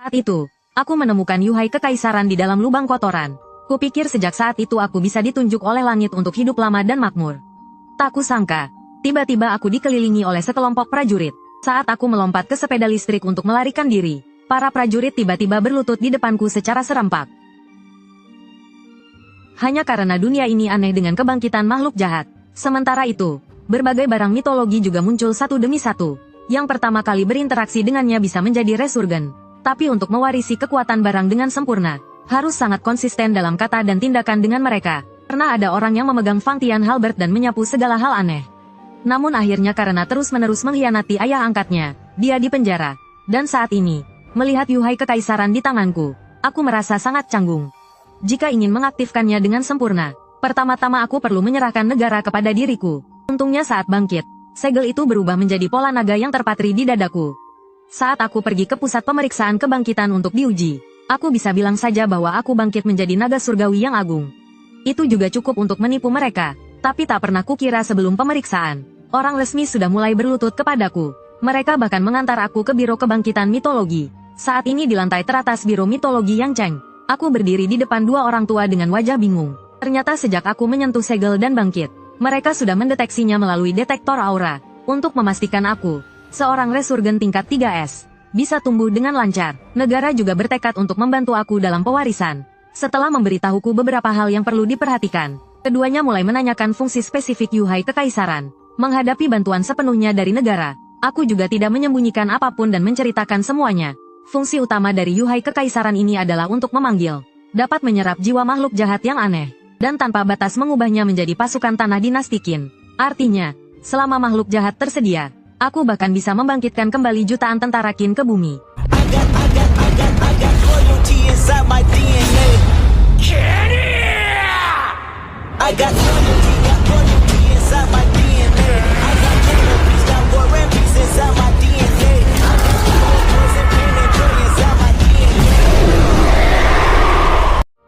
Saat itu, aku menemukan yuhai kekaisaran di dalam lubang kotoran. Kupikir sejak saat itu aku bisa ditunjuk oleh langit untuk hidup lama dan makmur. Tak kusangka, tiba-tiba aku dikelilingi oleh sekelompok prajurit. Saat aku melompat ke sepeda listrik untuk melarikan diri, para prajurit tiba-tiba berlutut di depanku secara serempak. Hanya karena dunia ini aneh dengan kebangkitan makhluk jahat. Sementara itu, berbagai barang mitologi juga muncul satu demi satu. Yang pertama kali berinteraksi dengannya bisa menjadi resurgen. Tapi untuk mewarisi kekuatan barang dengan sempurna, harus sangat konsisten dalam kata dan tindakan dengan mereka. Karena ada orang yang memegang Fangtian Halberd dan menyapu segala hal aneh. Namun akhirnya karena terus-menerus mengkhianati ayah angkatnya, dia dipenjara. Dan saat ini, melihat yuhai kekaisaran di tanganku, aku merasa sangat canggung. Jika ingin mengaktifkannya dengan sempurna, pertama-tama aku perlu menyerahkan negara kepada diriku. Untungnya saat bangkit, segel itu berubah menjadi pola naga yang terpatri di dadaku. Saat aku pergi ke pusat pemeriksaan kebangkitan untuk diuji, aku bisa bilang saja bahwa aku bangkit menjadi naga surgawi yang agung. Itu juga cukup untuk menipu mereka, tapi tak pernah kukira sebelum pemeriksaan, orang resmi sudah mulai berlutut kepadaku. Mereka bahkan mengantar aku ke Biro Kebangkitan Mitologi. Saat ini di lantai teratas Biro Mitologi Yang Cheng, aku berdiri di depan dua orang tua dengan wajah bingung. Ternyata sejak aku menyentuh segel dan bangkit, mereka sudah mendeteksinya melalui detektor aura, untuk memastikan aku, seorang resurgen tingkat 3S, bisa tumbuh dengan lancar. Negara juga bertekad untuk membantu aku dalam pewarisan. Setelah memberitahuku beberapa hal yang perlu diperhatikan, keduanya mulai menanyakan fungsi spesifik yuhai kekaisaran. Menghadapi bantuan sepenuhnya dari negara, aku juga tidak menyembunyikan apapun dan menceritakan semuanya. Fungsi utama dari yuhai kekaisaran ini adalah untuk memanggil, dapat menyerap jiwa makhluk jahat yang aneh, dan tanpa batas mengubahnya menjadi pasukan tanah dinasti Qin. Artinya, selama makhluk jahat tersedia, aku bahkan bisa membangkitkan kembali jutaan tentara Qin ke bumi.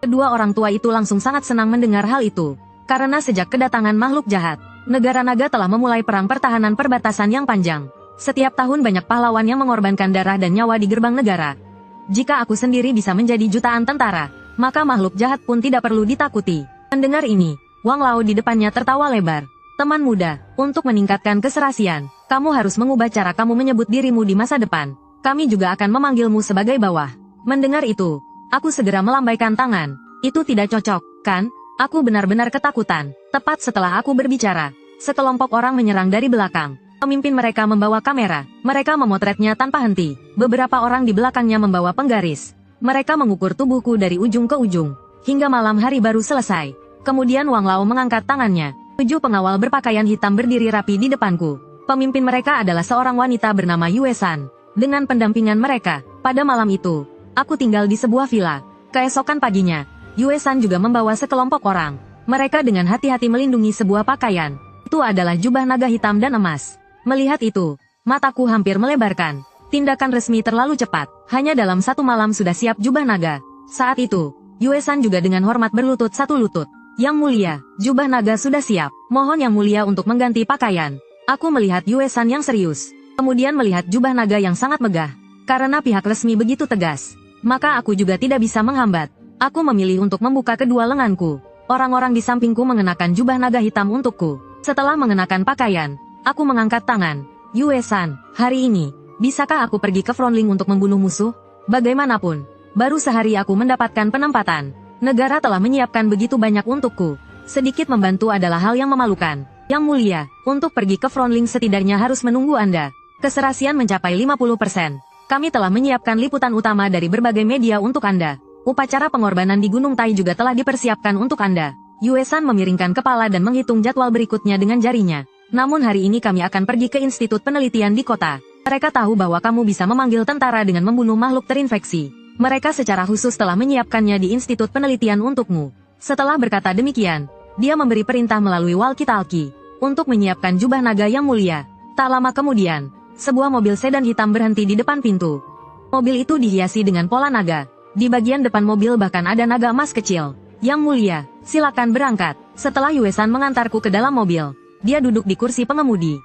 Kedua orang tua itu langsung sangat senang mendengar hal itu. Karena sejak kedatangan makhluk jahat, negara naga telah memulai perang pertahanan perbatasan yang panjang. Setiap tahun banyak pahlawan yang mengorbankan darah dan nyawa di gerbang negara. Jika aku sendiri bisa menjadi jutaan tentara, maka makhluk jahat pun tidak perlu ditakuti. Mendengar ini, Wang Lao di depannya tertawa lebar. Teman muda, untuk meningkatkan keserasian, kamu harus mengubah cara kamu menyebut dirimu di masa depan. Kami juga akan memanggilmu sebagai bawah. Mendengar itu, aku segera melambaikan tangan. Itu tidak cocok, kan? Aku benar-benar ketakutan. Tepat setelah aku berbicara, sekelompok orang menyerang dari belakang. Pemimpin mereka membawa kamera. Mereka memotretnya tanpa henti. Beberapa orang di belakangnya membawa penggaris. Mereka mengukur tubuhku dari ujung ke ujung. Hingga malam hari baru selesai. Kemudian Wang Lao mengangkat tangannya. 7 pengawal berpakaian hitam berdiri rapi di depanku. Pemimpin mereka adalah seorang wanita bernama Yue San. Dengan pendampingan mereka, pada malam itu, aku tinggal di sebuah villa. Keesokan paginya, Yue San juga membawa sekelompok orang. Mereka dengan hati-hati melindungi sebuah pakaian. Itu adalah jubah naga hitam dan emas. Melihat itu, mataku hampir melebarkan. Tindakan resmi terlalu cepat. Hanya dalam 1 malam sudah siap jubah naga. Saat itu, Yue San juga dengan hormat berlutut satu lutut. Yang mulia, jubah naga sudah siap. Mohon yang mulia untuk mengganti pakaian. Aku melihat Yue San yang serius. Kemudian melihat jubah naga yang sangat megah. Karena pihak resmi begitu tegas, maka aku juga tidak bisa menghambat. Aku memilih untuk membuka kedua lenganku. Orang-orang di sampingku mengenakan jubah naga hitam untukku. Setelah mengenakan pakaian, aku mengangkat tangan. Yue San, hari ini, bisakah aku pergi ke Frontline untuk membunuh musuh? Bagaimanapun, baru sehari aku mendapatkan penempatan. Negara telah menyiapkan begitu banyak untukku. Sedikit membantu adalah hal yang memalukan. Yang mulia, untuk pergi ke Frontline setidaknya harus menunggu Anda. Keserasian mencapai 50%. Kami telah menyiapkan liputan utama dari berbagai media untuk Anda. Upacara pengorbanan di Gunung Tai juga telah dipersiapkan untuk Anda. Yue San memiringkan kepala dan menghitung jadwal berikutnya dengan jarinya. Namun hari ini kami akan pergi ke Institut Penelitian di kota. Mereka tahu bahwa kamu bisa memanggil tentara dengan membunuh makhluk terinfeksi. Mereka secara khusus telah menyiapkannya di Institut Penelitian untukmu. Setelah berkata demikian, dia memberi perintah melalui walkie-talkie untuk menyiapkan jubah naga yang mulia. Tak lama kemudian, sebuah mobil sedan hitam berhenti di depan pintu. Mobil itu dihiasi dengan pola naga. Di bagian depan mobil bahkan ada naga emas kecil. Yang mulia, silakan berangkat. Setelah Yue San mengantarku ke dalam mobil, dia duduk di kursi pengemudi.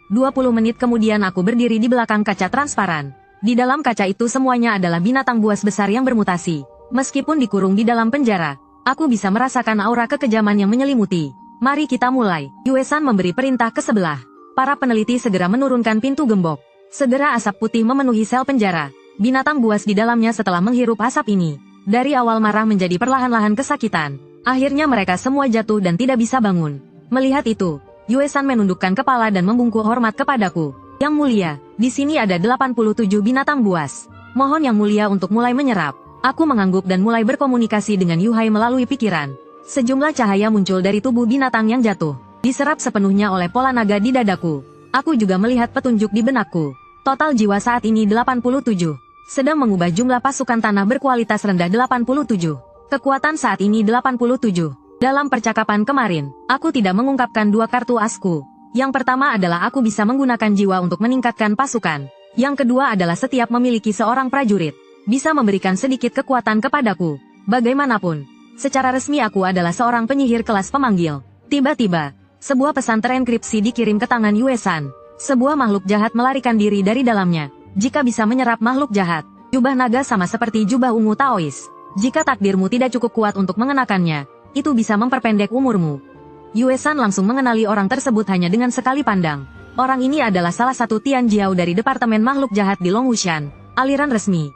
20 menit kemudian aku berdiri di belakang kaca transparan. Di dalam kaca itu semuanya adalah binatang buas besar yang bermutasi. Meskipun dikurung di dalam penjara, aku bisa merasakan aura kekejaman yang menyelimuti. Mari kita mulai. Yue San memberi perintah ke sebelah. Para peneliti segera menurunkan pintu gembok. Segera asap putih memenuhi sel penjara. Binatang buas di dalamnya setelah menghirup asap ini. Dari awal marah menjadi perlahan-lahan kesakitan. Akhirnya mereka semua jatuh dan tidak bisa bangun. Melihat itu, Yue San menundukkan kepala dan membungkuk hormat kepadaku. Yang mulia, di sini ada 87 binatang buas. Mohon Yang Mulia untuk mulai menyerap. Aku mengangguk dan mulai berkomunikasi dengan Yuhai melalui pikiran. Sejumlah cahaya muncul dari tubuh binatang yang jatuh. Diserap sepenuhnya oleh pola naga di dadaku. Aku juga melihat petunjuk di benakku. Total jiwa saat ini 87. Sedang mengubah jumlah pasukan tanah berkualitas rendah 87. Kekuatan saat ini 87. Dalam percakapan kemarin, aku tidak mengungkapkan dua kartu asku. Yang pertama adalah aku bisa menggunakan jiwa untuk meningkatkan pasukan. Yang kedua adalah setiap memiliki seorang prajurit bisa memberikan sedikit kekuatan kepadaku. Bagaimanapun, secara resmi aku adalah seorang penyihir kelas pemanggil. Tiba-tiba, sebuah pesan terenkripsi dikirim ke tangan Yue San. Sebuah makhluk jahat melarikan diri dari dalamnya. Jika bisa menyerap makhluk jahat, jubah naga sama seperti jubah ungu Taois. Jika takdirmu tidak cukup kuat untuk mengenakannya, itu bisa memperpendek umurmu. Yue San langsung mengenali orang tersebut hanya dengan sekali pandang. Orang ini adalah salah satu Tian Jiao dari Departemen Makhluk Jahat di Longwushan, aliran resmi.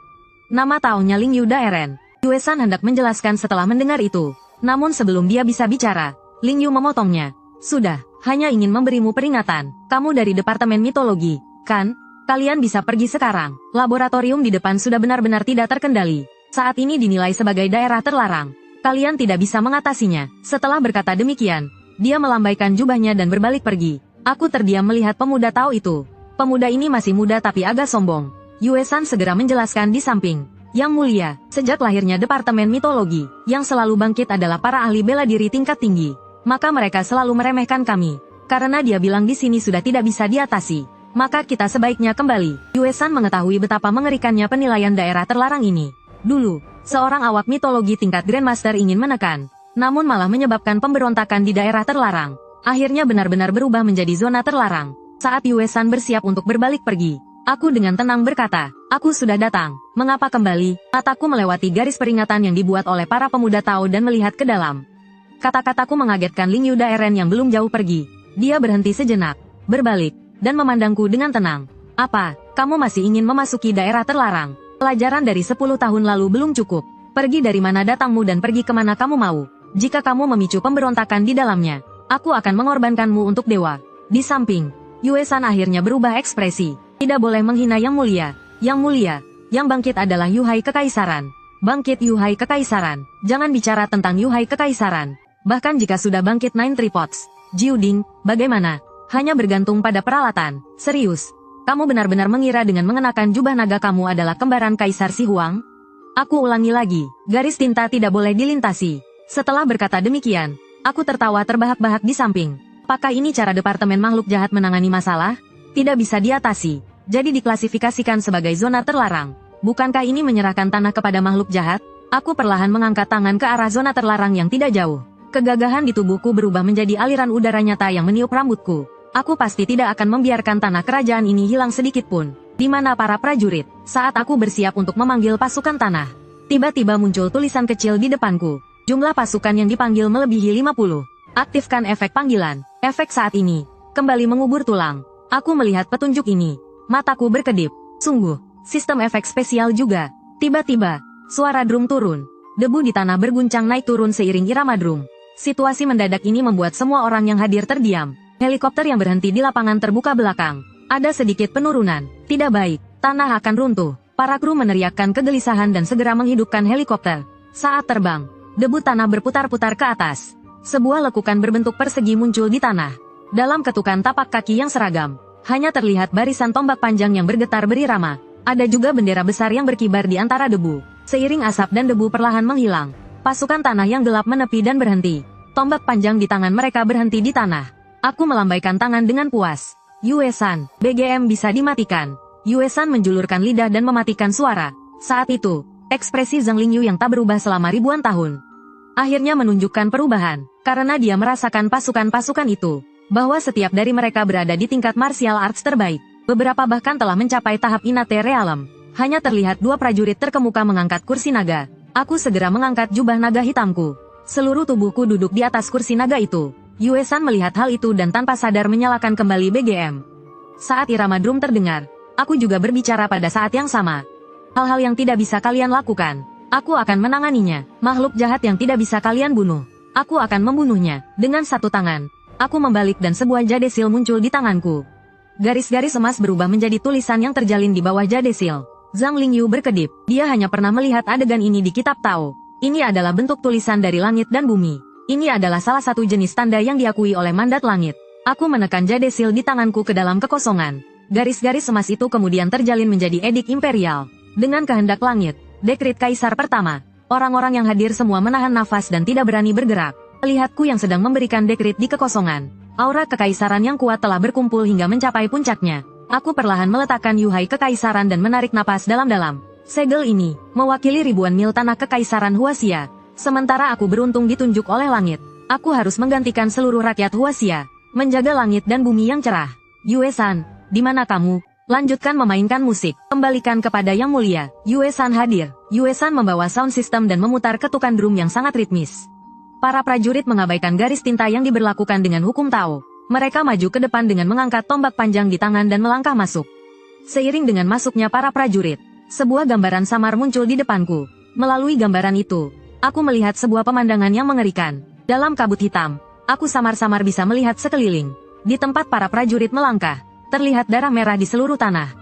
Nama taonya Ling Yu Daeren. Yue San hendak menjelaskan setelah mendengar itu. Namun sebelum dia bisa bicara, Ling Yu memotongnya. Sudah, hanya ingin memberimu peringatan. Kamu dari Departemen Mitologi, kan? Kalian bisa pergi sekarang. Laboratorium di depan sudah benar-benar tidak terkendali. Saat ini dinilai sebagai daerah terlarang. Kalian tidak bisa mengatasinya. Setelah berkata demikian, dia melambaikan jubahnya dan berbalik pergi. Aku terdiam melihat pemuda Tao itu. Pemuda ini masih muda tapi agak sombong. Yue San segera menjelaskan di samping. Yang mulia, sejak lahirnya Departemen Mitologi, yang selalu bangkit adalah para ahli bela diri tingkat tinggi. Maka mereka selalu meremehkan kami. Karena dia bilang di sini sudah tidak bisa diatasi. Maka kita sebaiknya kembali. Yue San mengetahui betapa mengerikannya penilaian daerah terlarang ini. Dulu, seorang awak mitologi tingkat Grandmaster ingin menekan. Namun malah menyebabkan pemberontakan di daerah terlarang. Akhirnya benar-benar berubah menjadi zona terlarang. Saat Yue San bersiap untuk berbalik pergi, aku dengan tenang berkata, aku sudah datang. Mengapa kembali? Mataku melewati garis peringatan yang dibuat oleh para pemuda Tao dan melihat ke dalam. Kata-kataku mengagetkan Ling Yu Daeren yang belum jauh pergi. Dia berhenti sejenak, berbalik, dan memandangku dengan tenang. Apa, kamu masih ingin memasuki daerah terlarang? Pelajaran dari 10 tahun lalu belum cukup. Pergi dari mana datangmu dan pergi kemana kamu mau. Jika kamu memicu pemberontakan di dalamnya, aku akan mengorbankanmu untuk dewa. Di samping, Yue San akhirnya berubah ekspresi. Tidak boleh menghina Yang Mulia. Yang Mulia, yang bangkit adalah Yuhai Kekaisaran. Bangkit Yuhai Kekaisaran. Jangan bicara tentang Yuhai Kekaisaran. Bahkan jika sudah bangkit Nine Tripods. Jiu Ding, bagaimana? Hanya bergantung pada peralatan. Serius. Kamu benar-benar mengira dengan mengenakan jubah naga kamu adalah kembaran Kaisar Si Huang? Aku ulangi lagi, garis tinta tidak boleh dilintasi. Setelah berkata demikian, aku tertawa terbahak-bahak di samping. Apakah ini cara Departemen Makhluk Jahat menangani masalah? Tidak bisa diatasi, jadi diklasifikasikan sebagai zona terlarang. Bukankah ini menyerahkan tanah kepada makhluk jahat? Aku perlahan mengangkat tangan ke arah zona terlarang yang tidak jauh. Kegagahan di tubuhku berubah menjadi aliran udara nyata yang meniup rambutku. Aku pasti tidak akan membiarkan tanah kerajaan ini hilang sedikit pun. Di mana para prajurit? Saat aku bersiap untuk memanggil pasukan tanah, tiba-tiba muncul tulisan kecil di depanku. Jumlah pasukan yang dipanggil melebihi 50. Aktifkan efek panggilan. Efek saat ini kembali mengubur tulang. Aku melihat petunjuk ini. Mataku berkedip. Sungguh, sistem efek spesial juga. Tiba-tiba, suara drum turun. Debu di tanah berguncang naik turun seiring irama drum. Situasi mendadak ini membuat semua orang yang hadir terdiam. Helikopter yang berhenti di lapangan terbuka belakang. Ada sedikit penurunan. Tidak baik. Tanah akan runtuh. Para kru meneriakkan kegelisahan dan segera menghidupkan helikopter. Saat terbang, debu tanah berputar-putar ke atas. Sebuah lekukan berbentuk persegi muncul di tanah. Dalam ketukan tapak kaki yang seragam, hanya terlihat barisan tombak panjang yang bergetar berirama. Ada juga bendera besar yang berkibar di antara debu. Seiring asap dan debu perlahan menghilang, pasukan tanah yang gelap menepi dan berhenti. Tombak panjang di tangan mereka berhenti di tanah. Aku melambaikan tangan dengan puas. Yue San, BGM bisa dimatikan. Yue San menjulurkan lidah dan mematikan suara. Saat itu, ekspresi Zhang Lingyu yang tak berubah selama ribuan tahun akhirnya menunjukkan perubahan, karena dia merasakan pasukan-pasukan itu, bahwa setiap dari mereka berada di tingkat martial arts terbaik. Beberapa bahkan telah mencapai tahap Inate Realem. Hanya terlihat 2 prajurit terkemuka mengangkat kursi naga. Aku segera mengangkat jubah naga hitamku. Seluruh tubuhku duduk di atas kursi naga itu. Yue San melihat hal itu dan tanpa sadar menyalakan kembali BGM. Saat irama drum terdengar, aku juga berbicara pada saat yang sama. Hal-hal yang tidak bisa kalian lakukan, aku akan menanganinya. Makhluk jahat yang tidak bisa kalian bunuh, aku akan membunuhnya. Dengan satu tangan, aku membalik dan sebuah jadesil muncul di tanganku. Garis-garis emas berubah menjadi tulisan yang terjalin di bawah jadesil. Zhang Lingyu berkedip. Dia hanya pernah melihat adegan ini di kitab Tao. Ini adalah bentuk tulisan dari langit dan bumi. Ini adalah salah satu jenis tanda yang diakui oleh mandat langit. Aku menekan jadesil di tanganku ke dalam kekosongan. Garis-garis emas itu kemudian terjalin menjadi edik imperial. Dengan kehendak langit, dekrit kaisar pertama. Orang-orang yang hadir semua menahan nafas dan tidak berani bergerak. Melihatku yang sedang memberikan dekrit di kekosongan. Aura kekaisaran yang kuat telah berkumpul hingga mencapai puncaknya. Aku perlahan meletakkan yuhai kekaisaran dan menarik napas dalam-dalam. Segel ini mewakili ribuan mil tanah kekaisaran Huaxia. Sementara aku beruntung ditunjuk oleh langit. Aku harus menggantikan seluruh rakyat Huaxia, menjaga langit dan bumi yang cerah. Yue San, di mana kamu? Lanjutkan memainkan musik. Kembalikan kepada Yang Mulia. Yue San hadir. Yue San membawa sound system dan memutar ketukan drum yang sangat ritmis. Para prajurit mengabaikan garis tinta yang diberlakukan dengan hukum Tao. Mereka maju ke depan dengan mengangkat tombak panjang di tangan dan melangkah masuk. Seiring dengan masuknya para prajurit, sebuah gambaran samar muncul di depanku. Melalui gambaran itu, aku melihat sebuah pemandangan yang mengerikan. Dalam kabut hitam, aku samar-samar bisa melihat sekeliling. Di tempat para prajurit melangkah, terlihat darah merah di seluruh tanah.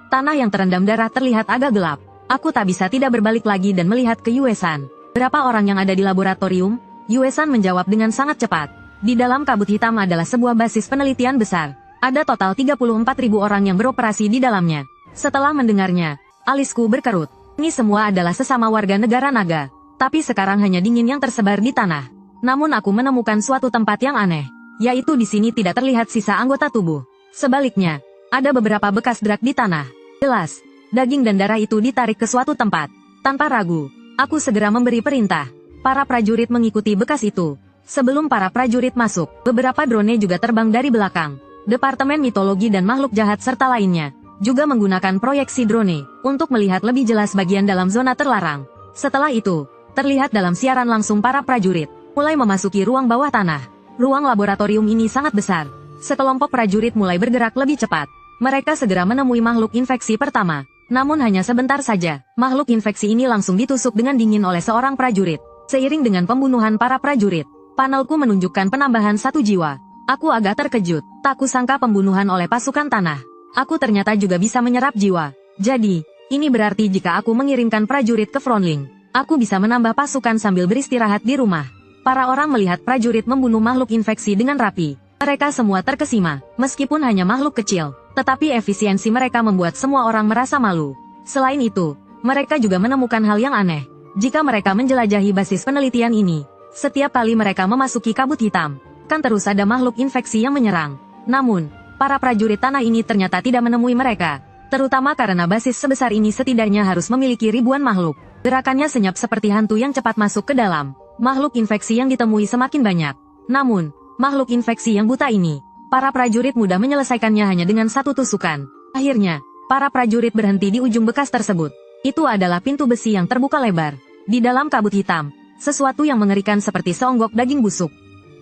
Tanah yang terendam darah terlihat agak gelap. Aku tak bisa tidak berbalik lagi dan melihat ke Yue San. Berapa orang yang ada di laboratorium? Yue San menjawab dengan sangat cepat. Di dalam kabut hitam adalah sebuah basis penelitian besar. Ada total 34.000 orang yang beroperasi di dalamnya. Setelah mendengarnya, alisku berkerut. Ini semua adalah sesama warga negara naga. Tapi sekarang hanya dingin yang tersebar di tanah. Namun aku menemukan suatu tempat yang aneh. Yaitu di sini tidak terlihat sisa anggota tubuh. Sebaliknya, ada beberapa bekas drak di tanah. Jelas, daging dan darah itu ditarik ke suatu tempat. Tanpa ragu, aku segera memberi perintah. Para prajurit mengikuti bekas itu. Sebelum para prajurit masuk, beberapa drone juga terbang dari belakang. Departemen Mitologi dan Makhluk Jahat serta lainnya juga menggunakan proyeksi drone untuk melihat lebih jelas bagian dalam zona terlarang. Setelah itu, terlihat dalam siaran langsung para prajurit mulai memasuki ruang bawah tanah. Ruang laboratorium ini sangat besar. Sekelompok prajurit mulai bergerak lebih cepat. Mereka segera menemui makhluk infeksi pertama. Namun hanya sebentar saja, makhluk infeksi ini langsung ditusuk dengan dingin oleh seorang prajurit. Seiring dengan pembunuhan para prajurit, panelku menunjukkan penambahan 1 jiwa. Aku agak terkejut. Tak kusangka pembunuhan oleh pasukan tanah. Aku ternyata juga bisa menyerap jiwa. Jadi, ini berarti jika aku mengirimkan prajurit ke Frontline, aku bisa menambah pasukan sambil beristirahat di rumah. Para orang melihat prajurit membunuh makhluk infeksi dengan rapi. Mereka semua terkesima, meskipun hanya makhluk kecil. Tetapi efisiensi mereka membuat semua orang merasa malu. Selain itu, mereka juga menemukan hal yang aneh. Jika mereka menjelajahi basis penelitian ini, setiap kali mereka memasuki kabut hitam, kan terus ada makhluk infeksi yang menyerang. Namun, para prajurit tanah ini ternyata tidak menemui mereka. Terutama karena basis sebesar ini setidaknya harus memiliki ribuan makhluk. Gerakannya senyap seperti hantu yang cepat masuk ke dalam. Makhluk infeksi yang ditemui semakin banyak. Namun, makhluk infeksi yang buta ini, para prajurit mudah menyelesaikannya hanya dengan satu tusukan. Akhirnya, para prajurit berhenti di ujung bekas tersebut. Itu adalah pintu besi yang terbuka lebar. Di dalam kabut hitam, sesuatu yang mengerikan seperti seonggok daging busuk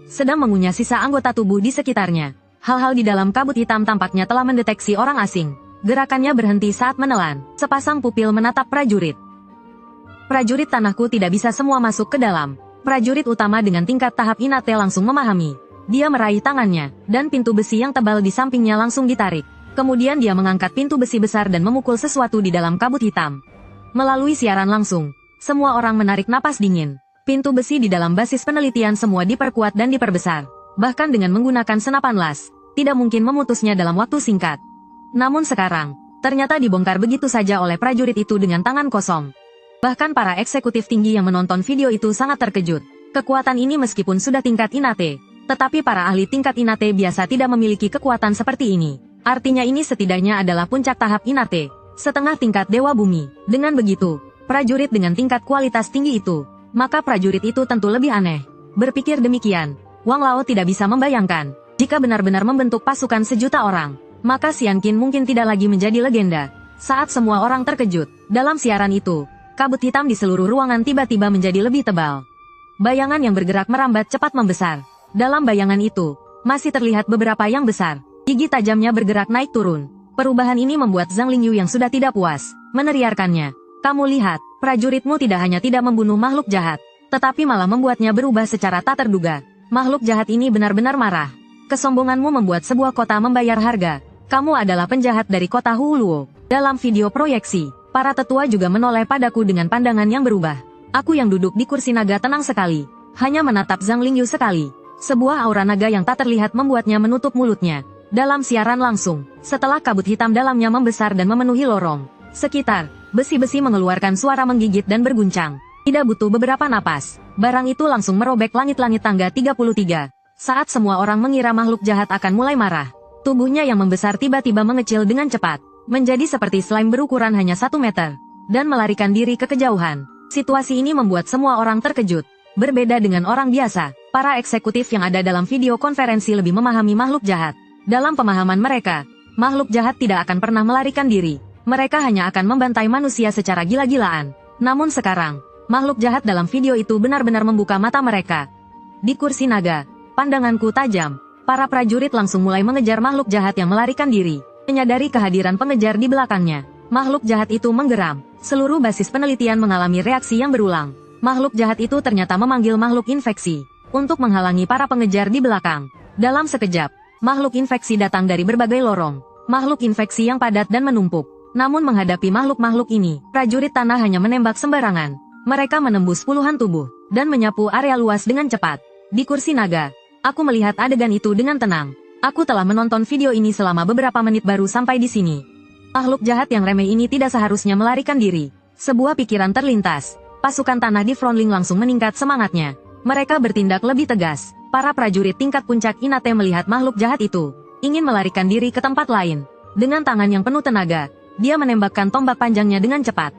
sedang mengunyah sisa anggota tubuh di sekitarnya. Hal-hal di dalam kabut hitam tampaknya telah mendeteksi orang asing. Gerakannya berhenti saat menelan. Sepasang pupil menatap prajurit. Prajurit tanahku tidak bisa semua masuk ke dalam. Prajurit utama dengan tingkat tahap Inate langsung memahami. Dia meraih tangannya, dan pintu besi yang tebal di sampingnya langsung ditarik. Kemudian dia mengangkat pintu besi besar dan memukul sesuatu di dalam kabut hitam. Melalui siaran langsung, semua orang menarik napas dingin. Pintu besi di dalam basis penelitian semua diperkuat dan diperbesar. Bahkan dengan menggunakan senapan las, tidak mungkin memutusnya dalam waktu singkat. Namun sekarang, ternyata dibongkar begitu saja oleh prajurit itu dengan tangan kosong. Bahkan para eksekutif tinggi yang menonton video itu sangat terkejut. Kekuatan ini meskipun sudah tingkat Inate, tetapi para ahli tingkat Inate biasa tidak memiliki kekuatan seperti ini. Artinya ini setidaknya adalah puncak tahap Inate, setengah tingkat Dewa Bumi. Dengan begitu, prajurit dengan tingkat kualitas tinggi itu, maka prajurit itu tentu lebih aneh. Berpikir demikian, Wang Lao tidak bisa membayangkan, jika benar-benar membentuk pasukan 1.000.000 orang, maka Xian Qin mungkin tidak lagi menjadi legenda. Saat semua orang terkejut, dalam siaran itu, kabut hitam di seluruh ruangan tiba-tiba menjadi lebih tebal. Bayangan yang bergerak merambat cepat membesar. Dalam bayangan itu, masih terlihat beberapa yang besar. Gigi tajamnya bergerak naik turun. Perubahan ini membuat Zhang Lingyu yang sudah tidak puas, meneriakannya. Kamu lihat, prajuritmu tidak hanya tidak membunuh makhluk jahat, tetapi malah membuatnya berubah secara tak terduga. Makhluk jahat ini benar-benar marah. Kesombonganmu membuat sebuah kota membayar harga. Kamu adalah penjahat dari kota Huuluo. Dalam video proyeksi, para tetua juga menoleh padaku dengan pandangan yang berubah. Aku yang duduk di kursi naga tenang sekali, hanya menatap Zhang Lingyu sekali. Sebuah aura naga yang tak terlihat membuatnya menutup mulutnya. Dalam siaran langsung, setelah kabut hitam dalamnya membesar dan memenuhi lorong sekitar, besi-besi mengeluarkan suara menggigit dan berguncang. Tidak butuh beberapa napas, barang itu langsung merobek langit-langit tangga 33. Saat semua orang mengira makhluk jahat akan mulai marah, tubuhnya yang membesar tiba-tiba mengecil dengan cepat, menjadi seperti slime berukuran hanya 1 meter, dan melarikan diri ke kejauhan. Situasi ini membuat semua orang terkejut. Berbeda dengan orang biasa, para eksekutif yang ada dalam video konferensi lebih memahami makhluk jahat. Dalam pemahaman mereka, makhluk jahat tidak akan pernah melarikan diri. Mereka hanya akan membantai manusia secara gila-gilaan. Namun sekarang, makhluk jahat dalam video itu benar-benar membuka mata mereka. Di kursi naga, pandanganku tajam. Para prajurit langsung mulai mengejar makhluk jahat yang melarikan diri. Menyadari kehadiran pengejar di belakangnya, makhluk jahat itu menggeram. Seluruh basis penelitian mengalami reaksi yang berulang. Makhluk jahat itu ternyata memanggil makhluk infeksi untuk menghalangi para pengejar di belakang. Dalam sekejap, makhluk infeksi datang dari berbagai lorong. Makhluk infeksi yang padat dan menumpuk. Namun menghadapi makhluk-makhluk ini, prajurit tanah hanya menembak sembarangan. Mereka menembus puluhan tubuh dan menyapu area luas dengan cepat. Di kursi naga, aku melihat adegan itu dengan tenang. Aku telah menonton video ini selama beberapa menit baru sampai di sini. Makhluk jahat yang remeh ini tidak seharusnya melarikan diri. Sebuah pikiran terlintas. Pasukan tanah di Frontling langsung meningkat semangatnya. Mereka bertindak lebih tegas. Para prajurit tingkat puncak Inate melihat makhluk jahat itu, ingin melarikan diri ke tempat lain. Dengan tangan yang penuh tenaga, dia menembakkan tombak panjangnya dengan cepat.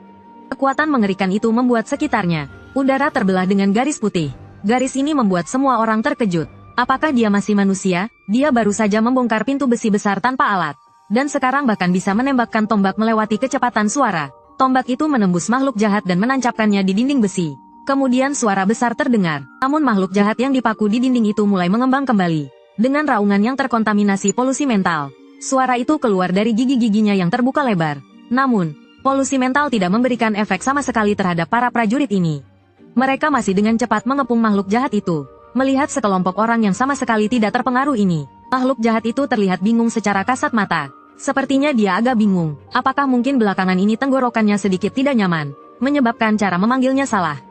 Kekuatan mengerikan itu membuat sekitarnya, udara terbelah dengan garis putih. Garis ini membuat semua orang terkejut. Apakah dia masih manusia? Dia baru saja membongkar pintu besi besar tanpa alat. Dan sekarang bahkan bisa menembakkan tombak melewati kecepatan suara. Tombak itu menembus makhluk jahat dan menancapkannya di dinding besi. Kemudian suara besar terdengar. Namun makhluk jahat yang dipaku di dinding itu mulai mengembang kembali. Dengan raungan yang terkontaminasi polusi mental. Suara itu keluar dari gigi-giginya yang terbuka lebar. Namun, polusi mental tidak memberikan efek sama sekali terhadap para prajurit ini. Mereka masih dengan cepat mengepung makhluk jahat itu. Melihat sekelompok orang yang sama sekali tidak terpengaruh ini, makhluk jahat itu terlihat bingung secara kasat mata. Sepertinya dia agak bingung, apakah mungkin belakangan ini tenggorokannya sedikit tidak nyaman, menyebabkan cara memanggilnya salah.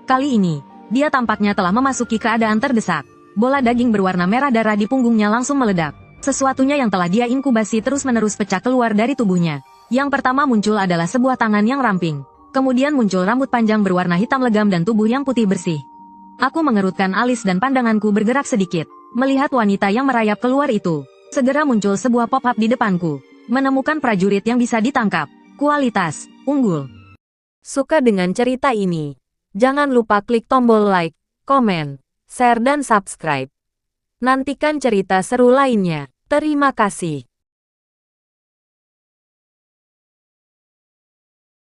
Kali ini, dia tampaknya telah memasuki keadaan terdesak. Bola daging berwarna merah darah di punggungnya langsung meledak. Sesuatunya yang telah dia inkubasi terus-menerus pecah keluar dari tubuhnya. Yang pertama muncul adalah sebuah tangan yang ramping. Kemudian muncul rambut panjang berwarna hitam legam dan tubuh yang putih bersih. Aku mengerutkan alis dan pandanganku bergerak sedikit. Melihat wanita yang merayap keluar itu, segera muncul sebuah pop-up di depanku. Menemukan prajurit yang bisa ditangkap. Kualitas, unggul. Suka dengan cerita ini? Jangan lupa klik tombol like, komen, share dan subscribe. Nantikan cerita seru lainnya. Terima kasih.